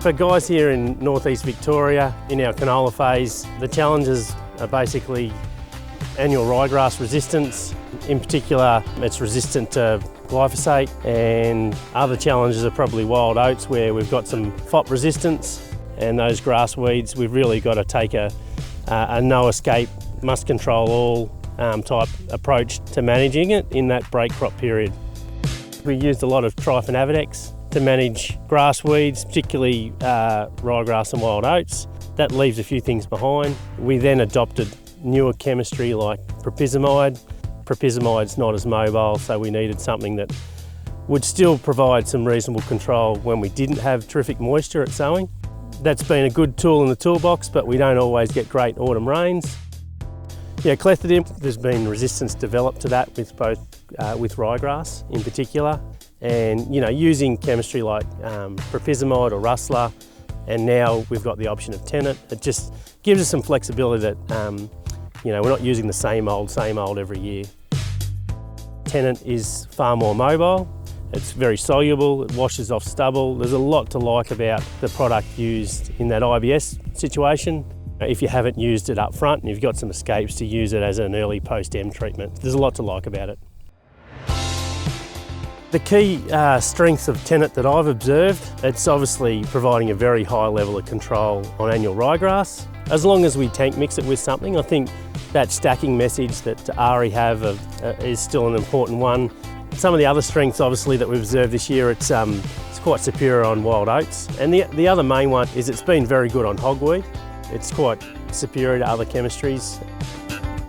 For guys here in northeast Victoria, in our canola phase, the challenges are basically annual ryegrass resistance. In particular, it's resistant to glyphosate, and other challenges are probably wild oats, where we've got some FOP resistance, and those grass weeds, we've really got to take a no escape, must control all type approach to managing it in that break crop period. We used a lot of Trifenavidex to manage grass weeds, particularly ryegrass and wild oats. That leaves a few things behind. We then adopted newer chemistry like propizamide. Propizamide's not as mobile, so we needed something that would still provide some reasonable control when we didn't have terrific moisture at sowing. That's been a good tool in the toolbox, but we don't always get great autumn rains. Yeah, clethodim, there's been resistance developed to that with both with ryegrass in particular, and using chemistry like propizamide or rustler, and now we've got the option of Tenet. It just gives us some flexibility that we're not using the same old every year. Tenet is far more mobile. It's very soluble, it washes off stubble. There's a lot to like about the product used in that IBS situation. If you haven't used it up front and you've got some escapes, to use it as an early post-em treatment. There's a lot to like about it. The key strengths of Tenet that I've observed, it's obviously providing a very high level of control on annual ryegrass. As long as we tank mix it with something, I think that stacking message that Ari have is still an important one. Some of the other strengths obviously that we've observed this year, it's quite superior on wild oats. And the other main one is it's been very good on hogweed. It's quite superior to other chemistries.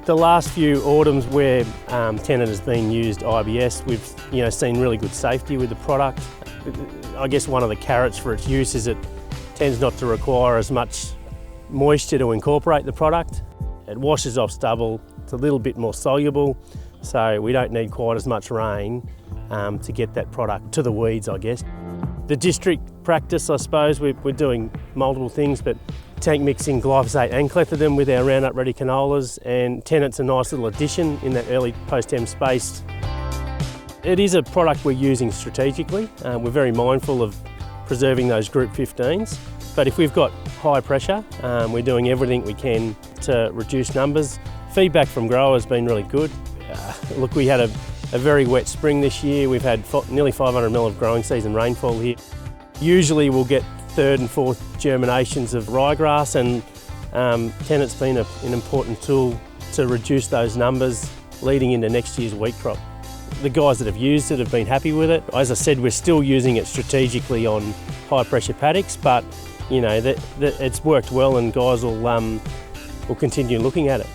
The last few autumns where Tenet has been used IBS, we've seen really good safety with the product. I guess one of the carrots for its use is it tends not to require as much moisture to incorporate the product. It washes off stubble, it's a little bit more soluble, so we don't need quite as much rain to get that product to the weeds, I guess. The district practice, I suppose, we're doing multiple things, but tank mixing glyphosate and clethodim with our Roundup Ready canolas, and Tenet's a nice little addition in that early post-em space. It is a product we're using strategically. We're very mindful of preserving those group 15s, but if we've got high pressure, we're doing everything we can to reduce numbers. Feedback from growers has been really good. Look, we had a very wet spring this year. We've had nearly 500 mil of growing season rainfall here. Usually we'll get third and fourth germinations of ryegrass, and Tenet's been an important tool to reduce those numbers leading into next year's wheat crop. The guys that have used it have been happy with it. As I said, we're still using it strategically on high pressure paddocks, but it's worked well, and guys will continue looking at it.